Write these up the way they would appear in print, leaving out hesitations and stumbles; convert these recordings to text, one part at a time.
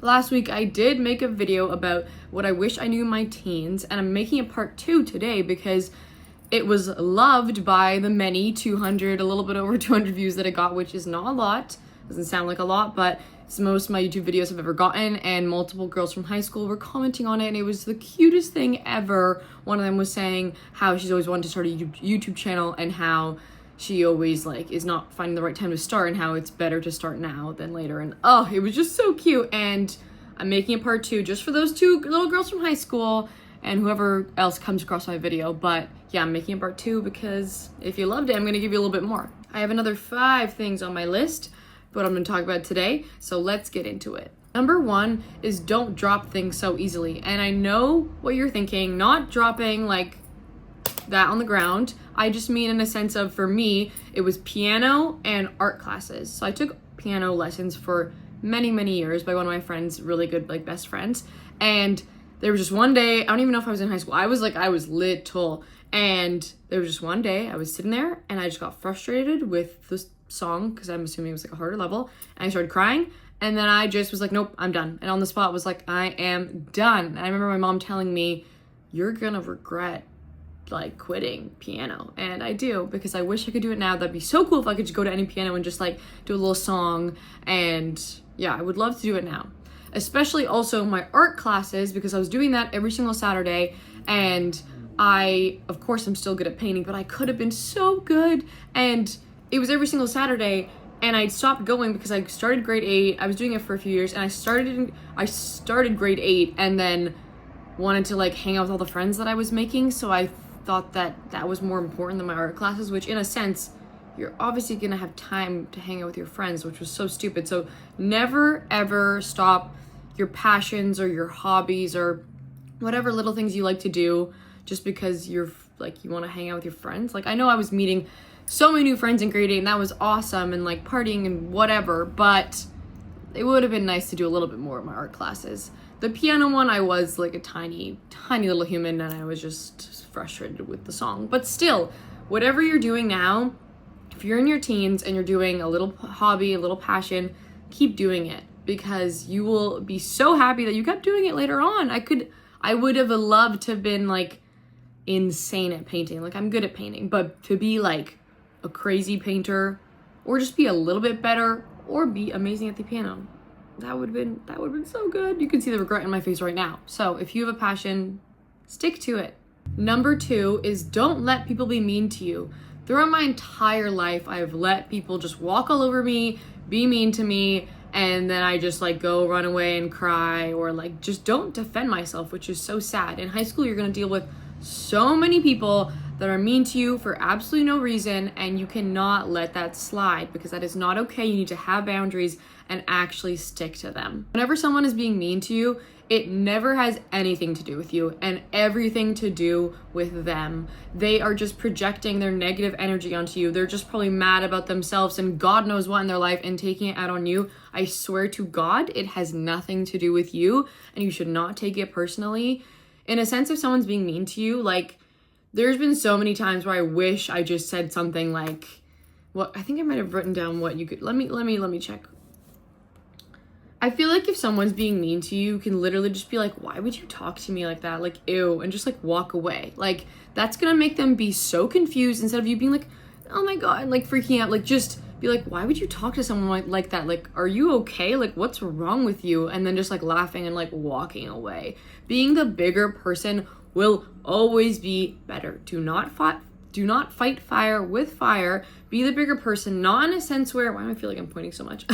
Last week I did make a video about what I wish I knew in my teens, and I'm making a part 2 today because it was loved by the many 200, a little bit over 200 views that it got, which is not a lot. Doesn't sound like a lot, but it's the most my YouTube videos have ever gotten, and multiple girls from high school were commenting on it, and it was the cutest thing ever. One of them was saying how she's always wanted to start a YouTube channel and how she always is not finding the right time to start, and how it's better to start now than later. And oh, it was just so cute. And I'm making a part 2 just for those 2 little girls from high school and whoever else comes across my video. But yeah, I'm making a part 2 because if you loved it, I'm gonna give you a little bit more. I have another 5 things on my list, but I'm gonna talk about today. So let's get into it. Number 1 is don't drop things so easily. And I know what you're thinking, not dropping that on the ground. I just mean in a sense of, for me, it was piano and art classes. So I took piano lessons for many years by one of my friends, really good, best friends. And there was just one day, I don't even know if I was in high school. I was little. And there was just one day I was sitting there and I just got frustrated with the song, because I'm assuming it was a harder level. And I started crying. And then I just was like, nope, I'm done. And on the spot was like, I am done. And I remember my mom telling me, you're gonna regret quitting piano. And I do, because I wish I could do it now. That'd be so cool if I could just go to any piano and just do a little song. And yeah, I would love to do it now. Especially also my art classes, because I was doing that every single Saturday. And of course I'm still good at painting, but I could have been so good. And it was every single Saturday, and I stopped going because I started grade 8. I was doing it for a few years, and I started grade 8 and then wanted to hang out with all the friends that I was making. So I thought that was more important than my art classes, which in a sense, you're obviously gonna have time to hang out with your friends, which was so stupid. So never ever stop your passions or your hobbies or whatever little things you like to do just because you want to hang out with your friends. I know I was meeting so many new friends in grade 8 and that was awesome, and partying and whatever, but it would have been nice to do a little bit more of my art classes. The piano one, I was a tiny little human, and I was just frustrated with the song. But still, whatever you're doing now, if you're in your teens and you're doing a little hobby, a little passion, keep doing it, because you will be so happy that you kept doing it later on. I would have loved to have been insane at painting. I'm good at painting, but to be a crazy painter, or just be a little bit better, or be amazing at the piano, that would have been so good. You can see the regret in my face right now. So if you have a passion, stick to it. Number 2 is don't let people be mean to you. Throughout my entire life, I have let people just walk all over me, be mean to me, and then I just go run away and cry, or just don't defend myself, which is so sad. In high school, you're gonna deal with so many people that are mean to you for absolutely no reason, and you cannot let that slide, because that is not okay. You need to have boundaries and actually stick to them. Whenever someone is being mean to you, it never has anything to do with you and everything to do with them. They are just projecting their negative energy onto you. They're just probably mad about themselves and God knows what in their life and taking it out on you. I swear to God, it has nothing to do with you, and you should not take it personally. In a sense, if someone's being mean to you, there's been so many times where I wish I just said something what I think I might have written down what you could, let me check. I feel if someone's being mean to you, you can literally just be why would you talk to me like that? Ew, and just walk away. That's gonna make them be so confused, instead of you being oh my God, freaking out. Just be why would you talk to someone like that? Are you okay? What's wrong with you? And then just laughing and walking away. Being the bigger person will always be better. Do not fight fire with fire. Be the bigger person, not in a sense where, why do I feel I'm pointing so much?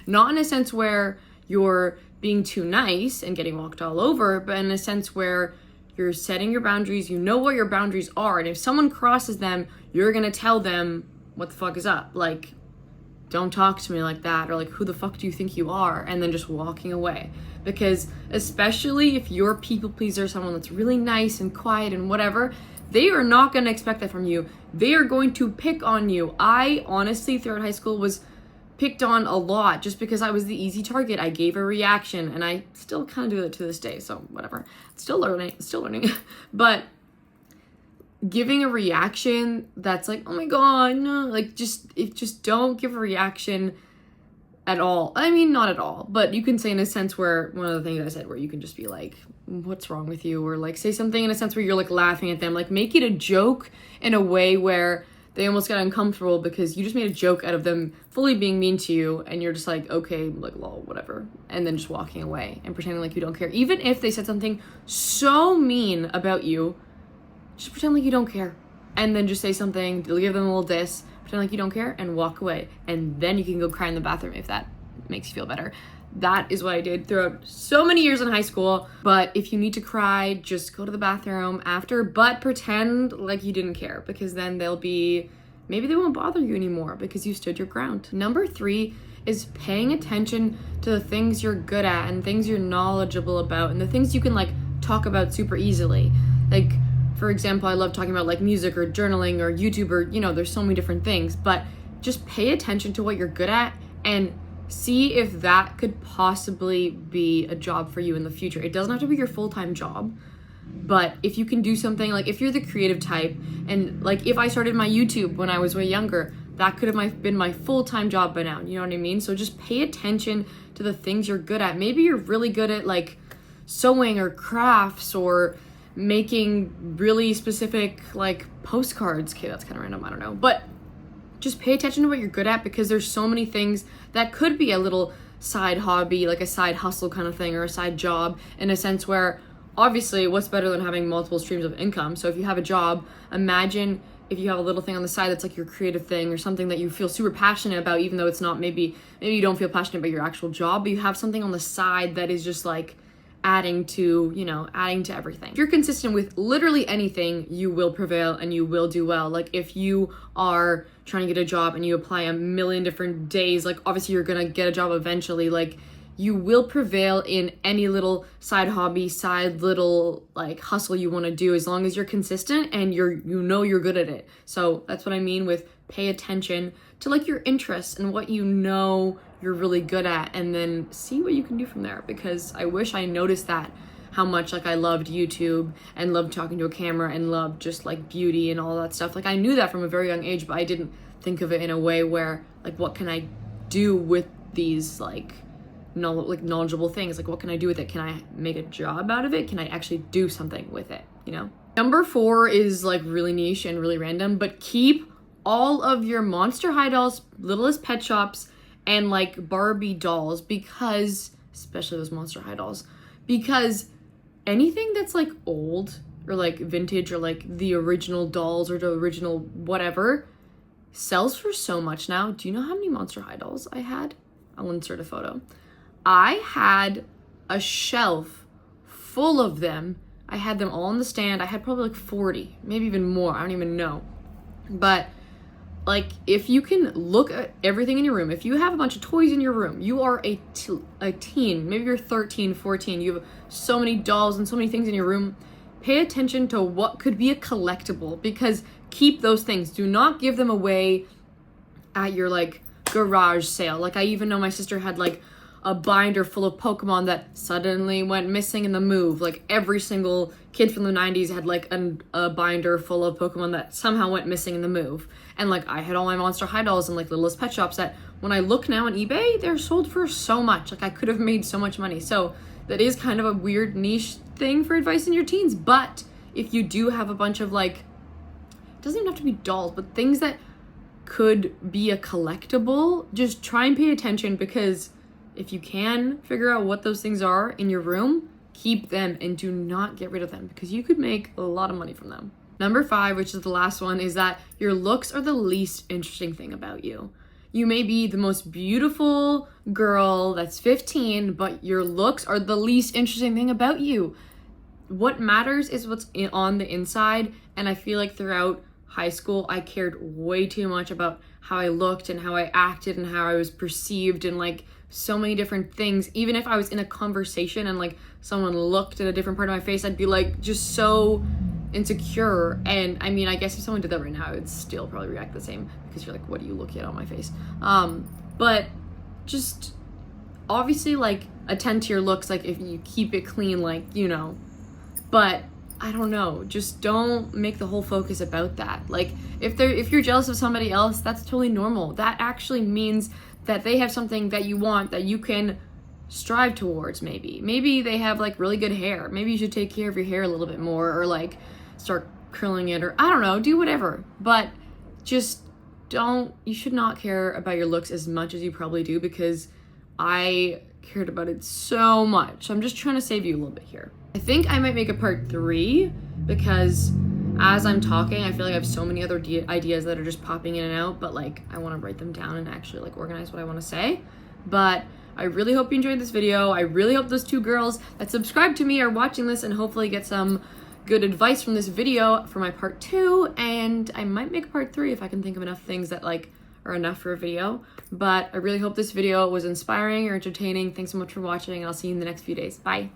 Not in a sense where you're being too nice and getting walked all over, but in a sense where you're setting your boundaries. You know what your boundaries are, and if someone crosses them, you're gonna tell them what the fuck is up. Don't talk to me like that, or who the fuck do you think you are? And then just walking away. Because especially if you're a people pleaser, someone that's really nice and quiet and whatever, they are not going to expect that from you. They are going to pick on you. I honestly, throughout high school, was picked on a lot just because I was the easy target. I gave a reaction, and I still kind of do it to this day, so whatever. Still learning. But giving a reaction that's oh my God, no, just don't give a reaction at all. I mean, not at all, but you can say in a sense where, one of the things I said, where you can just be like, what's wrong with you? Or like say something in a sense where you're like laughing at them, like make it a joke in a way where they almost get uncomfortable because you just made a joke out of them fully being mean to you, and you're just like, okay, like, lol, whatever, and then just walking away and pretending like you don't care. Even if they said something so mean about you, just pretend like you don't care, and then just say something, give them a little diss, pretend like you don't care, and walk away, and then you can go cry in the bathroom if that makes you feel better. That is what I did throughout so many years in high school. But if you need to cry, just go to the bathroom after, but pretend like you didn't care, because then maybe they won't bother you anymore because you stood your ground. Number 3 is paying attention to the things you're good at and things you're knowledgeable about and the things you can like talk about super easily. Like, for example, I love talking about like music or journaling or YouTube or, there's so many different things, but just pay attention to what you're good at and see if that could possibly be a job for you in the future. It doesn't have to be your full-time job, but if you can do something, like if you're the creative type, and like if I started my YouTube when I was way younger, that could have been my full-time job by now, you know what I mean? So just pay attention to the things you're good at. Maybe you're really good at like sewing or crafts or making really specific like postcards. Okay, that's kind of random, I don't know, but just pay attention to what you're good at, because there's so many things that could be a little side hobby, like a side hustle kind of thing, or a side job, in a sense where obviously what's better than having multiple streams of income? So if you have a job, imagine if you have a little thing on the side that's like your creative thing or something that you feel super passionate about, even though it's not, maybe you don't feel passionate about your actual job, but you have something on the side that is just like adding to everything. If you're consistent with literally anything, you will prevail and you will do well. Like if you are trying to get a job and you apply a million different days, like obviously you're gonna get a job eventually. Like you will prevail in any little side hobby, side little like hustle you want to do, as long as you're consistent and you're good at it. So that's what I mean with pay attention to like your interests and what you're really good at, and then see what you can do from there. Because I wish I noticed that, how much like I loved YouTube and loved talking to a camera and loved just like beauty and all that stuff. Like I knew that from a very young age, but I didn't think of it in a way where like, what can I do with these like knowledgeable things? Like what can I do with it? Can I make a job out of it? Can I actually do something with it? Number 4 is like really niche and really random, but keep all of your Monster High dolls, Littlest Pet Shops, and like Barbie dolls, because especially those Monster High dolls, because anything that's like old or like vintage or like the original dolls or the original whatever sells for so much now. Do you know how many Monster High dolls I had? I'll insert a photo. I had a shelf full of them. I had them all on the stand. I had probably like 40, maybe even more. I don't even know. But like, if you can look at everything in your room, if you have a bunch of toys in your room, you are a teen, maybe you're 13, 14, you have so many dolls and so many things in your room, pay attention to what could be a collectible, because keep those things. Do not give them away at your like garage sale. Like I even know my sister had like a binder full of Pokemon that suddenly went missing in the move. Like every single kid from the 90s had like a binder full of Pokemon that somehow went missing in the move. And like I had all my Monster High dolls and like Littlest Pet Shops that when I look now on eBay, they're sold for so much. Like I could have made so much money. So that is kind of a weird niche thing for advice in your teens. But if you do have a bunch of like, it doesn't even have to be dolls, but things that could be a collectible, just try and pay attention, because if you can figure out what those things are in your room, keep them and do not get rid of them, because you could make a lot of money from them. Number 5, which is the last one, is that your looks are the least interesting thing about you. You may be the most beautiful girl that's 15, but your looks are the least interesting thing about you. What matters is what's on the inside, and I feel like throughout high school, I cared way too much about how I looked and how I acted and how I was perceived and like so many different things. Even if I was in a conversation and like someone looked at a different part of my face, I'd be like just so insecure. And I mean, I guess if someone did that right now, I would still probably react the same, because you're like, what are you looking at on my face? But just obviously like attend to your looks, like if you keep it clean, like, but I don't know, just don't make the whole focus about that. Like if you're jealous of somebody else, that's totally normal. That actually means that they have something that you want that you can strive towards. Maybe they have like really good hair. Maybe you should take care of your hair a little bit more, or like start curling it, or I don't know, do whatever. But just you should not care about your looks as much as you probably do, because I cared about it so much. I'm just trying to save you a little bit here. I think I might make a part 3, because as I'm talking, I feel like I have so many other ideas that are just popping in and out, but like I want to write them down and actually like organize what I want to say. But I really hope you enjoyed this video. I really hope those 2 girls that subscribe to me are watching this and hopefully get some good advice from this video for my part 2, and I might make a part 3 if I can think of enough things that like are enough for a video. But I really hope this video was inspiring or entertaining. Thanks so much for watching, and I'll see you in the next few days. Bye.